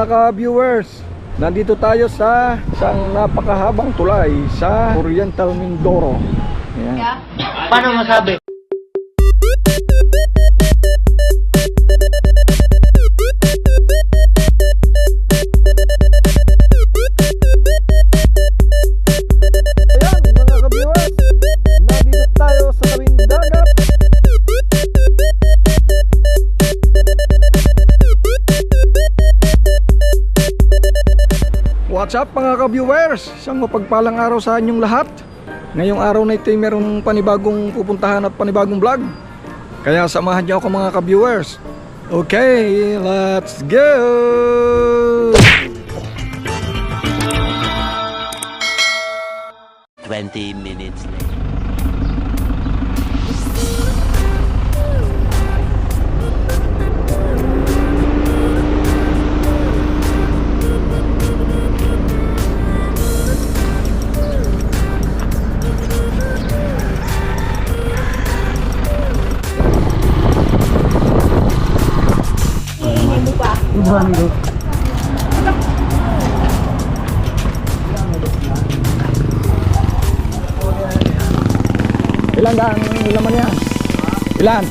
ka-viewers, nandito tayo sa isang napakahabang tulay sa Oriental Mindoro. Ayan. Paano masabi? Ayan mga ka-viewers, nandito tayo sa tabing dagat. What's up mga ka-viewers? Isang mapagpalang araw sa inyong lahat. Ngayong araw na ito ay merong panibagong pupuntahan at panibagong vlog. Kaya samahan niyo ako mga ka-viewers. Okay, let's go! Minutes later. Ilan ang laman yan? Ilan?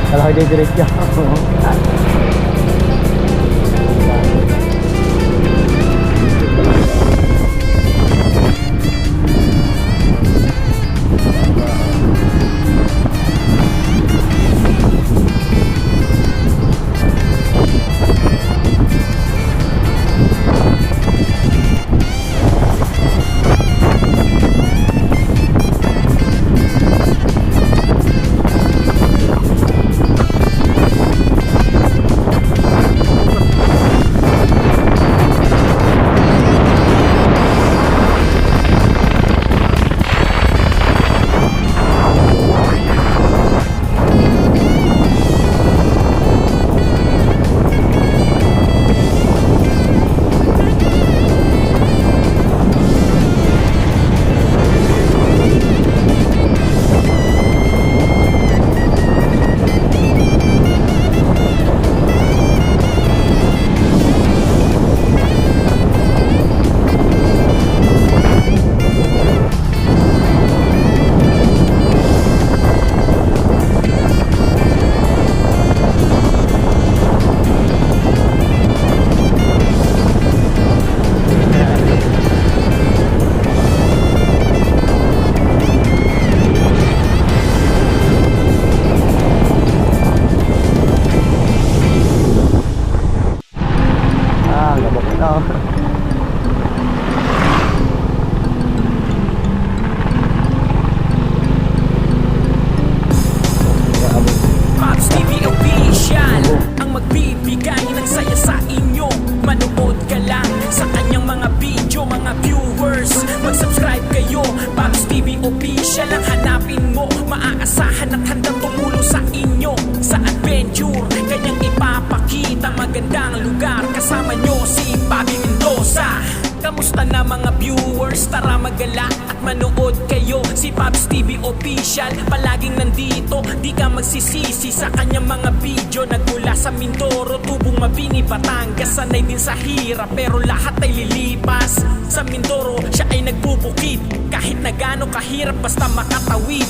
Kalau dia gereja. viewers. Mag-subscribe kayo, Pops TV Official ang hanapin mo. Maaasahan at handang tumulong sa inyo sa adventure. Kanyang ipapakita magandang lugar. Kasama nyo si Bobby Mendoza. Kamusta na mga viewers? Tara magala at manood kayo. Si Pops TV Official palaging nandito. Di ka magsisisi sa kanyang mga video. Nagmula sa Mindoro, Tubong, Mabini, Batangas. Sanay din sa hirap pero lahat ay lilipas. Sa Mindoro siya ay nagbubukid. Kahit na gaano kahirap basta makatawid.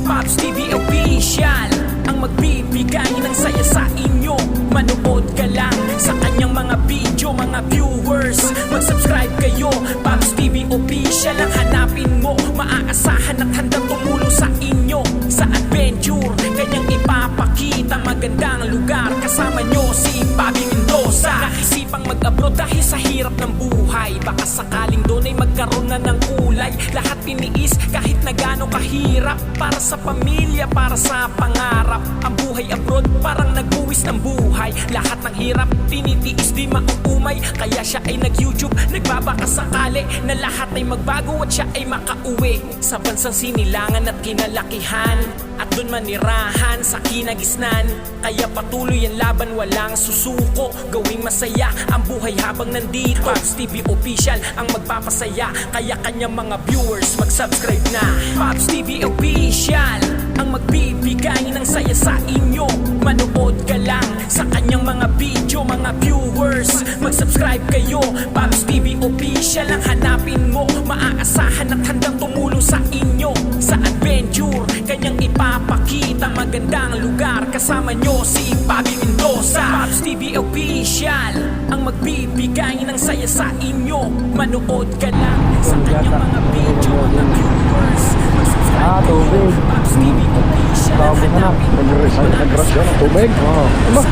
Pops TV Official ang magbibigay ng saya sa inyo. Manood ka lang sa kanyang mga video, mga viewers. Mag-subscribe kayo, Pops TV Official ang hanapin mo. Maaasahan at handang tumulong sa inyo sa adventure. Kanyang ipapakita magandang lugar. Kasama nyo si Bobby Mendoza. Naisipang mag-abroad dahil sa hirap ng buhay. Baka sakaling doon ay magkaroon na ng kulay. Lahat tiniis kahit na gaano kahirap. Para sa pamilya, para sa pangarap. Ang buhay abroad parang nagbuwis ng buhay. Lahat ng hirap tinitiis di mauumay. Kaya siya ay nag-YouTube, nagbabaka sakali na lahat ay magbago at siya ay makauwi sa bansang sinilangan at kinalakihan. At doon manirahan sa kinagisnan. Kaya patuloy ang laban, walang susuko. Gawing masaya ang buhay habang nandito. Pops TV Official ang magpapasaya. Kaya kanyang mga viewers mag-subscribe na. Pops TV Official ang magbibigay ng saya sa inyo. Manood ka lang sa kanyang mga video, mga viewers. Mag-subscribe kayo, Pops TV Official ang hanapin mo. Maaasahan at handang tumulong sa inyo sa adventure. Kanyang ipapakita magandang lugar. Kasama nyo si Bobby Mendoza. Pops TV Official ang magbibigay ng saya sa inyo. Manood ka lang sa kanyang mga video, mga viewers. Mag-subscribe kayo, Pops TV Official ang hanapin mo. Nag-rush ka ng tubig? Oo. Diba?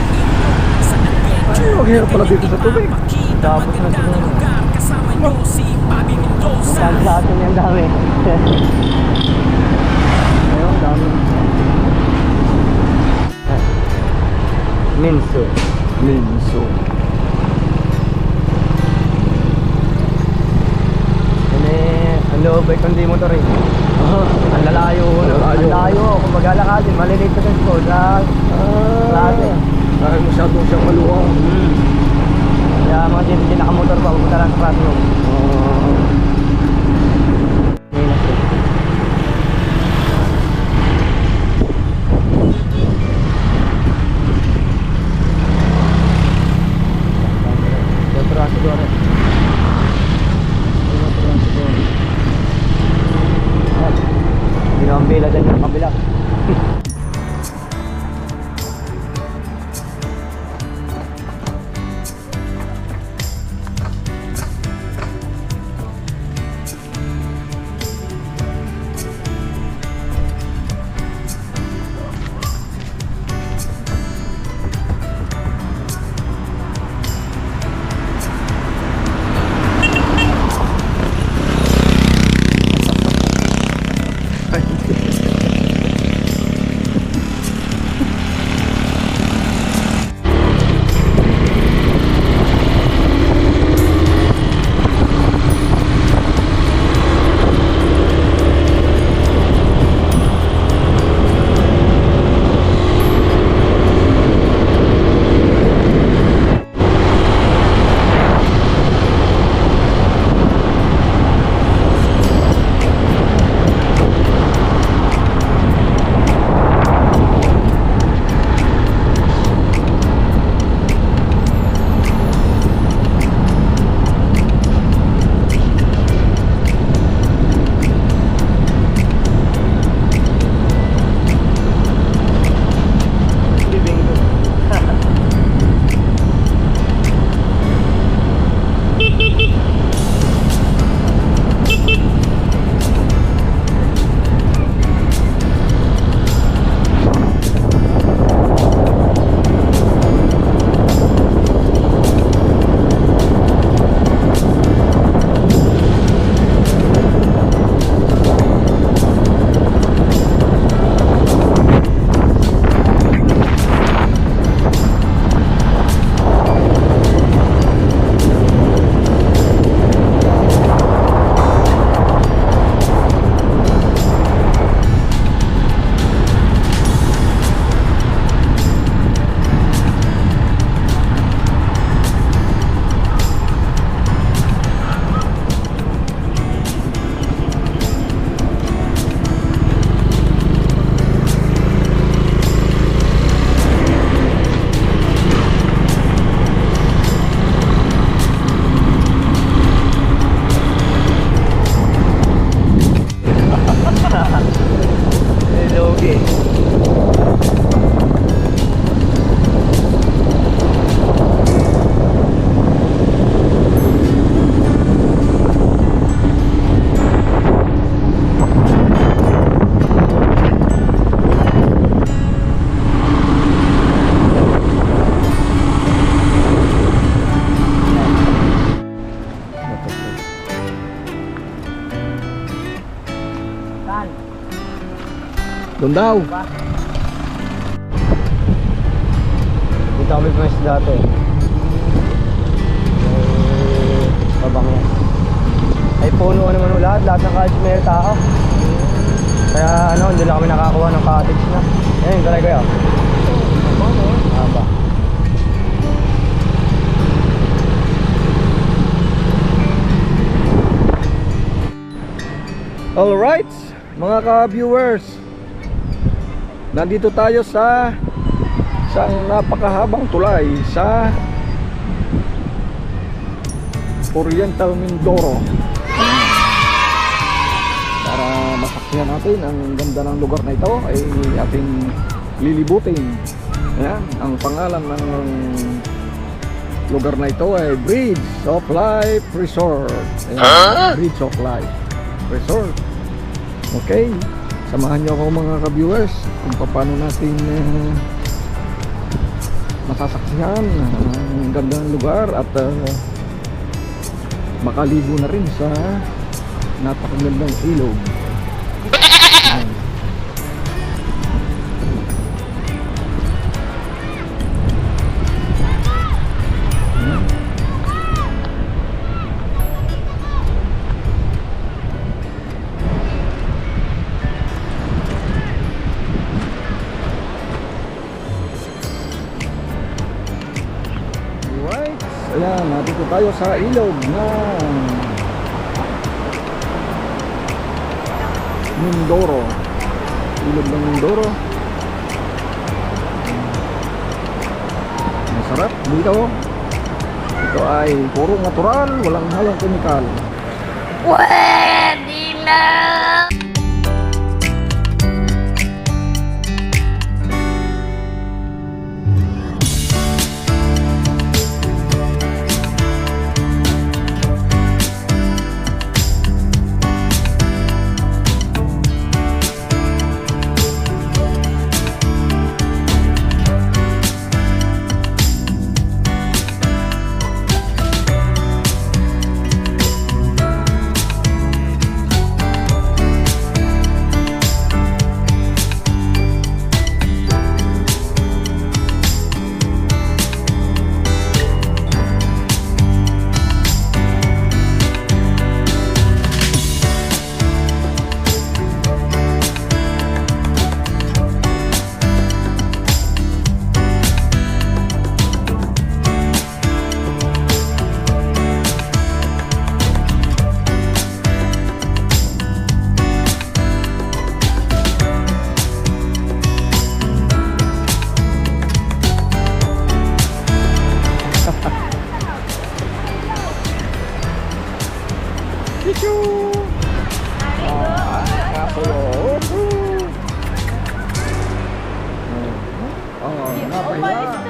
Sa adventure. Ay, ang hirap pala dito sa tubig. Ipapakita magandang lugar. Kasama nyo si Bobby Mendoza. Sa atin yung dami. Ayun, dami. Minso. Minso. Ang loob ay kundi motor eh. Ang lalayo. Lalayo. Ang layo. Kung mag-alakasin, maliliit sa school. Klase. Dahil masyadong siyang maluwang. Kaya mga hindi nakamotor pa, pupunta lang sa classroom. Ginawang bila dyan yung kabila. Doon daw. Dito kami pwes dati. Pabangya. Ay puno naman lahat ng college may tao. Kaya ano, hindi lang kami nakakuha ng cottage na. Ayun, talay kayo. Haba. Alright, mga ka-viewers, nandito tayo sa isang napakahabang tulay sa Oriental Mindoro. Para masaksihan natin ang ganda ng lugar na ito ay ating lilibutin. Ayan, ang pangalan ng lugar na ito ay Bridge of Life Resort. Ayan, Bridge of Life Resort. Okay, samahan niyo ako mga ka-viewers kung paano natin masasaksihan ang ganda ng lugar at makaligo na rin sa napakagandang ilog. Ayan. Alright, ayan, nandito tayo sa ilog ng Mindoro. Ilog ng Mindoro. Masarap dito. Ito ay puro natural, walang halong kemikal. Pwede na!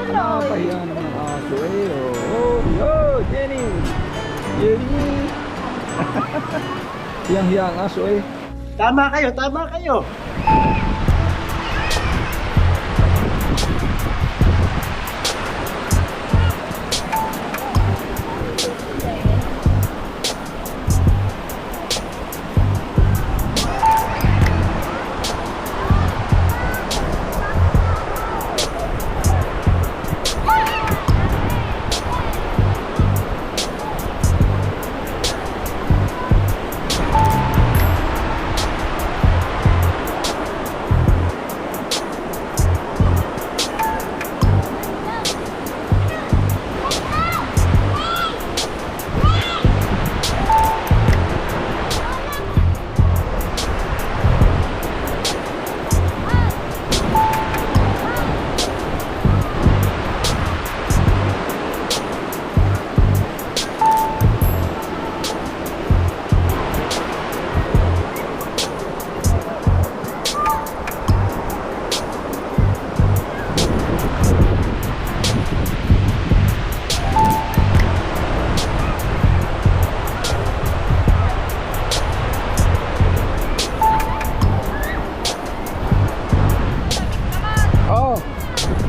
Napahiya ng mga aso eh. Oh, yo, Jenny! Jenny! Hiyang-hiya ang aso eh. Tama kayo, tama kayo.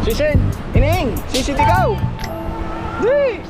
Sisin! Ining! Sisitigaw! Di!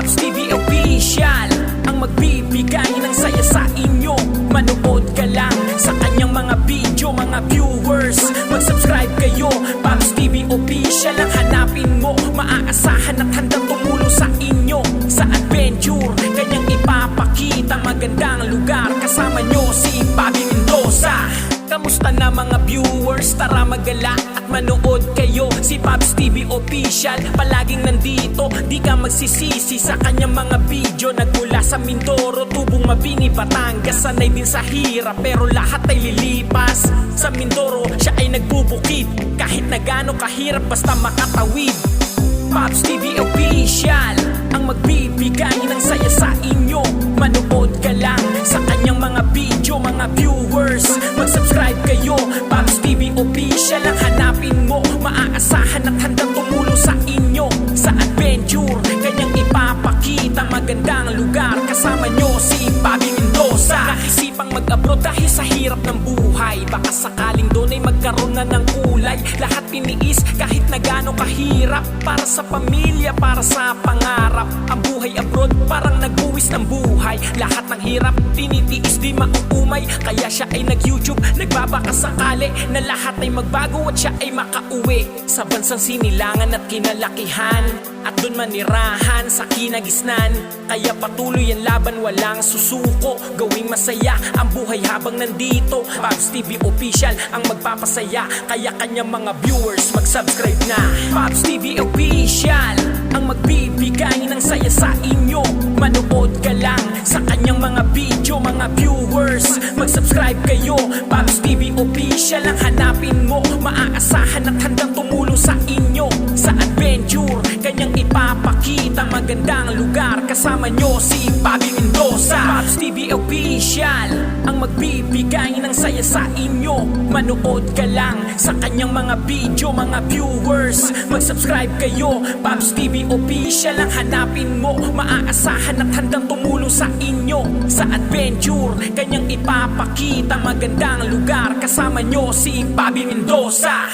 Pops TV Official ang magbibigay ng saya sa inyo. Manood ka lang sa kanyang mga video, mga viewers. Mag-subscribe kayo, Pops TV Official ang hanapin mo. Maaasahan at handang tumulong sa inyo sa adventure. Kanyang ipapakita magandang lugar. Kasama nyo si Bobby Mendoza. Kamusta na mga viewers? Tara magala at manood kayo. Si Pops TV Official palaging nandito, di ka magsisisi sa kanyang mga video. Nagmula sa Mindoro, Tubong, Mabini, Batangas, sanay din sa hirap pero lahat ay lilipas. Sa Mindoro, siya ay nagbubukid kahit na gaano kahirap basta makatawid. Pops TV Official ang magbibigay ng saya sa inyo. Manood ka lang sa kanyang mga video, mga viewers. Mag-subscribe kayo, Pops TV Official ang hanapin mo. Maaasahan at handang tumulong sa inyo sa adventure. Kanyang ipapakita magandang lugar. Kasama nyo si Bobby Mendoza. Naisipang mag-abroad dahil sa hirap ng buhay. Baka sakaling doon ay magkaroon na ng kulay. Lahat tiniis kahit na gaano kahirap. Para sa pamilya, para sa pangarap. Ang buhay abroad parang nagbuwis ng buhay. Lahat ng hirap tinitiis di mauumay. Kaya siya ay nag-YouTube, nagbabaka sakali na lahat ay magbago at siya ay makauwi sa bansang sinilangan at kinalakihan. At doon manirahan sa kinagisnan. Kaya patuloy ang laban, walang susuko. Gawing masaya ang buhay habang nandito. Pops TV Official ang magpapasaya. Kaya kanyang mga viewers mag-subscribe na. Pops TV Official ang magbibigay ng saya sa inyo. Manood ka lang sa kanyang mga video, mga viewers. Mag-subscribe kayo, Pops TV Official ang hanapin mo. Maaasahan at handang tumulong sa inyo sa adventure. Kanyang ipapakita magandang lugar. Kasama nyo si Bobby Mendoza. Pops TV Official ang magbibigay ng saya sa inyo. Manood ka lang sa kanyang mga video, mga viewers. Mag-subscribe kayo, Pops TV Official ang hanapin mo. Maaasahan at handang tumulong sa inyo sa adventure. Kanyang ipapakita magandang lugar. Kasama nyo si Bobby Mendoza.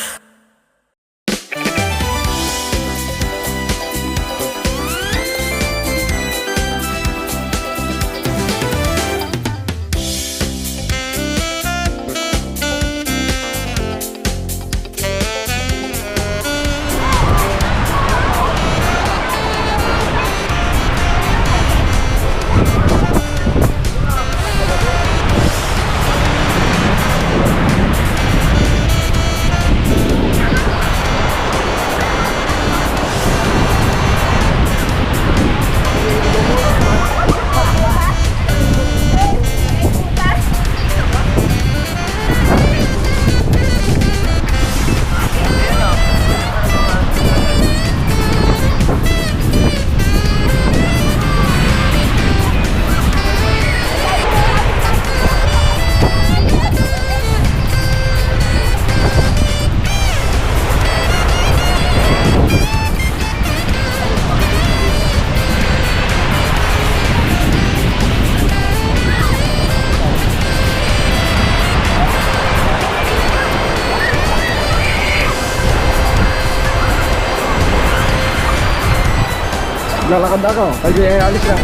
Lalakad ako. Kaya alis na.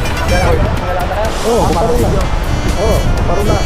Oo, paro na. Oo, paro na.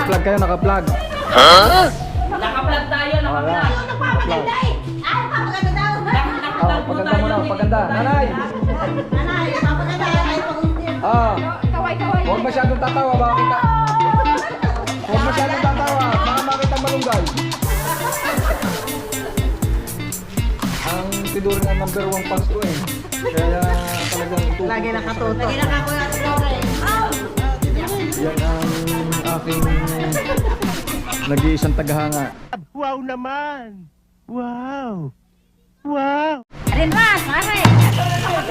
Naka-plug kayo, naka-plug. Naka-vlog tayo, naka-vlog. Nagpapaganda eh. Ay, papaganda daw. Ah, paganda mo na, paganda. Nanay! Nanay, papaganda. Ay, pag-unti. Ah, Kaway-kaway. huwag masyadong tatawa, baka kita. Huwag masyadong tatawa, baka makita malunggay. Ang tiduro nga number 1 fans ko eh. Kaya talagang tutok. Lagi nakatuto. Lagi nakatuto. Yan ang aking nag-iisang tagahanga. Wow naman! Wow! Wow! Arin mas, mare.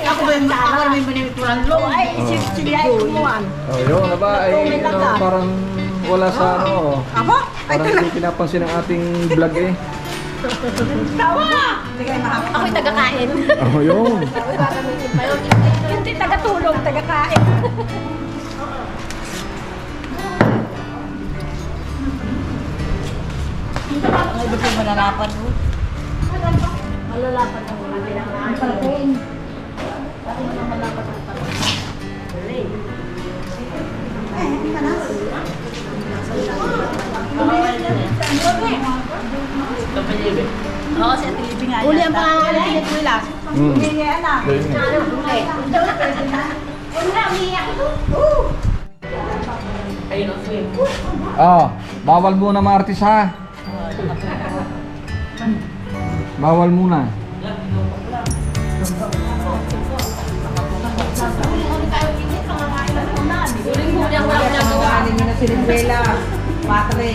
Ako ba yung daan? Ako may binibituran lo. Ay, sige, kumuhan. Oh, yun na ba? Ay, ano, parang wala sa ano. Abo? Parang hindi pinapansin ang ating vlog eh. Tawa! Ako'y taga-kain. Oh, yun. Hindi taga-tulong, taga-kain. Ay, ba't yung malalapan mo? Malalapan mo. Ang parating. Bakit mo malalapan ang parating? Ay, hindi ka na. Oo, si Ate Libby nga. Uli ang pangalan niya, Kuya. Uli niya na. Uli. Uli, umiiyak ito. Ayun ang swim. Oh, bawal muna Martis ha. Bawal muna. Uli ang walang nagawa. Ano na si Libuela? Patre.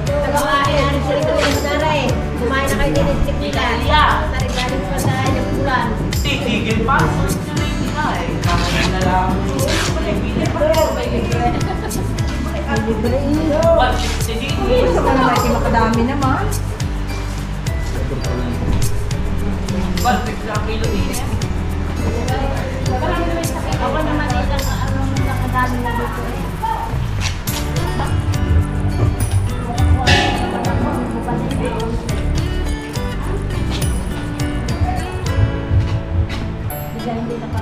Nagawain na si Libuela. Kumain na kayo din si Libuela. Tarik-tarik pa sa yung bulan. Titigil pa. Hindi na eh. Kamain na lang. Libre. 160 dito. Gusto ka naman kayo makadami naman. 160 ang kilo dito. Ako naman ilang nakadami na dito. Hindi na pa.